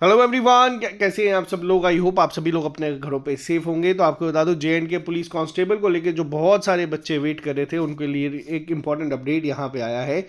Hello everyone, कैसे हैं आप सब लोग। आई होप आप सभी लोग अपने घरों पे सेफ होंगे। तो आपको बता दूं, जे.एंड.के पुलिस कांस्टेबल को लेकर जो बहुत सारे बच्चे वेट कर रहे थे, उनके लिए एक इंपॉर्टेंट अपडेट यहाँ पे आया है।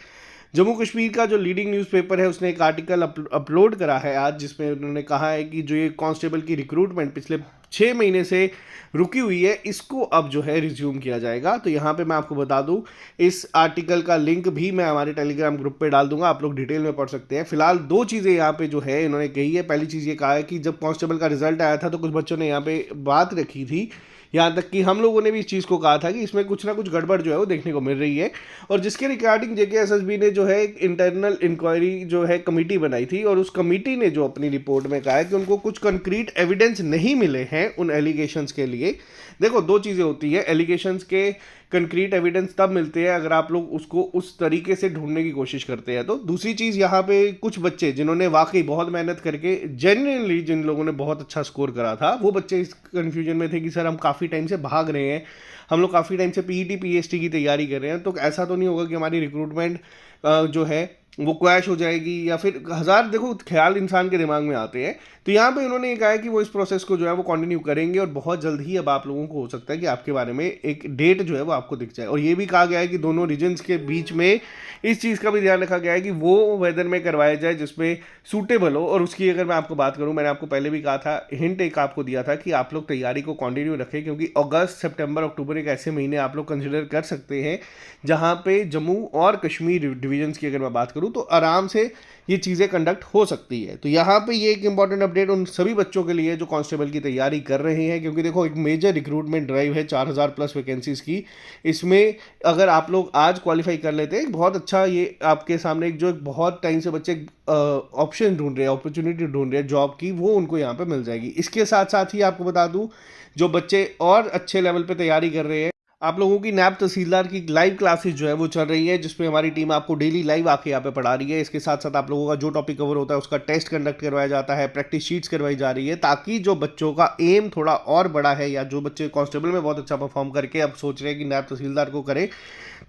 जम्मू कश्मीर का जो लीडिंग न्यूज़पेपर है, उसने एक आर्टिकल अपलोड करा है आज, जिसमें उन्होंने कहा है कि जो ये कांस्टेबल की रिक्रूटमेंट पिछले 6 महीने से रुकी हुई है, इसको अब जो है रिज्यूम किया जाएगा। तो यहाँ पे मैं आपको बता दूं, इस आर्टिकल का लिंक भी मैं हमारे टेलीग्राम ग्रुप पे डाल दूंगा, आप लोग डिटेल में पढ़ सकते हैं। फिलहाल दो चीज़ें यहाँ पे जो है इन्होंने कही है। पहली चीज़ ये कहा है कि जब कांस्टेबल का रिजल्ट आया था तो कुछ बच्चों ने यहाँ पे बात रखी थी, यहाँ तक कि हम लोगों ने भी इस चीज़ को कहा था कि इसमें कुछ ना कुछ गड़बड़ जो है वो देखने को मिल रही है। और जिसके रिगार्डिंग जेकेएसएसबी ने जो है एक इंटरनल इंक्वायरी जो है कमेटी बनाई थी, और उस कमेटी ने जो अपनी रिपोर्ट में कहा है कि उनको कुछ कंक्रीट एविडेंस नहीं मिले हैं उन एलिगेशंस के लिए। देखो, दो चीज़ें होती है, एलिगेशंस के कंक्रीट एविडेंस तब मिलते हैं अगर आप लोग उसको उस तरीके से ढूंढने की कोशिश करते हैं। तो दूसरी चीज़, यहाँ पे कुछ बच्चे जिन्होंने वाकई बहुत मेहनत करके जेन्युइनली, जिन लोगों ने बहुत अच्छा स्कोर करा था, वो बच्चे इस कन्फ्यूजन में थे कि सर हम काफ़ी टाइम से भाग रहे हैं, हम लोग काफ़ी टाइम से पीईटी पीएसटी की तैयारी कर रहे हैं, तो ऐसा तो नहीं होगा कि हमारी रिक्रूटमेंट जो है वो क्रैश हो जाएगी, या फिर हज़ार देखो ख्याल इंसान के दिमाग में आते हैं। तो यहाँ पे उन्होंने ये कहा है कि वो इस प्रोसेस को जो है वो कंटिन्यू करेंगे, और बहुत जल्द ही अब आप लोगों को हो सकता है कि आपके बारे में एक डेट जो है वो आपको दिख जाए। और ये भी कहा गया है कि दोनों रीजन्स के बीच में इस चीज़ का भी ध्यान रखा गया है कि वो वेदर में करवाया जाए जिसमें सूटेबल हो। और उसकी अगर मैं आपको बात करूँ, मैंने आपको पहले भी कहा था, हिंट एक आपको दिया था कि आप लोग तैयारी को कंटिन्यू रखें, क्योंकि अगस्त सितंबर अक्टूबर एक ऐसे महीने आप लोग कंसिडर कर सकते हैं जहाँ पे जम्मू और कश्मीर डिवीजन्स की अगर मैं बात करूँ तो आराम से ये चीज़ें कंडक्ट हो सकती है। तो यहाँ पे ये एक इंपॉर्टेंट अपडेट उन सभी बच्चों के लिए जो कांस्टेबल की तैयारी कर रहे हैं, क्योंकि देखो एक मेजर रिक्रूटमेंट ड्राइव है 4000 प्लस वैकेंसीज की। इसमें अगर आप लोग आज क्वालिफाई कर लेते हैं, बहुत अच्छा, ये आपके सामने एक जो एक बहुत टाइम से बच्चे ऑप्शन ढूंढ रहे हैं, अपॉर्चुनिटी ढूंढ रहे हैं जॉब की, वो उनको यहाँ पे मिल जाएगी। इसके साथ साथ ही आपको बता दूँ, जो बच्चे और अच्छे लेवल पे तैयारी कर रहे हैं, आप लोगों की नैब तहसीलदार की लाइव क्लासेस जो है वो चल रही है, जिसमें हमारी टीम आपको डेली लाइव आके यहाँ पे पढ़ा रही है। इसके साथ साथ आप लोगों का जो टॉपिक कवर होता है उसका टेस्ट कंडक्ट करवाया जाता है, प्रैक्टिस शीट्स करवाई जा रही है, ताकि जो बच्चों का एम थोड़ा और बड़ा है, या जो बच्चे कांस्टेबल में बहुत अच्छा परफॉर्म करके अब सोच रहे हैं कि नैब तहसीलदार को करें,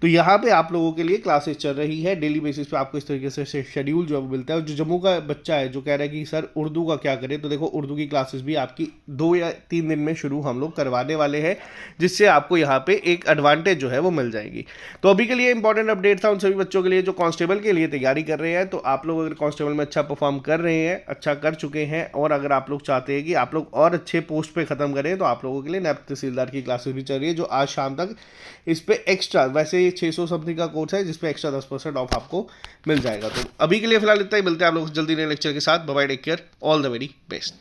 तो यहाँ पे आप लोगों के लिए क्लासेस चल रही है। डेली बेसिस पे आपको इस तरीके से शेड्यूल जो है वो मिलता है। और जो जम्मू का बच्चा है जो कह रहा है कि सर उर्दू का क्या करें, तो देखो उर्दू की क्लासेस भी आपकी 2 या 3 दिन में शुरू हम लोग करवाने वाले हैं, जिससे आपको यहाँ पे एक एडवांटेज जो है वो मिल जाएगी। तो अभी के लिए इंपॉर्टेंट अपडेट था उन सभी बच्चों के लिए जो कांस्टेबल के लिए तैयारी कर रहे हैं। तो आप लोग अगर कांस्टेबल में अच्छा परफॉर्म कर रहे हैं, अच्छा कर चुके हैं, और अगर आप लोग चाहते हैं कि आप लोग और अच्छे पोस्ट पे खत्म करें, तो आप लोगों के लिए नैब तहसीलदार की क्लासेस भी चल रही है, जो आज शाम तक इस पे एक्स्ट्रा, वैसे ये 600 समथिंग का कोर्स है, जिसपे एक्स्ट्रा 10% ऑफ आपको मिल जाएगा। तो अभी के लिए फिलहाल इतना ही, मिलते हैं आप लोग जल्दी नए लेक्चर के साथ। Bye bye, take care, all the very best.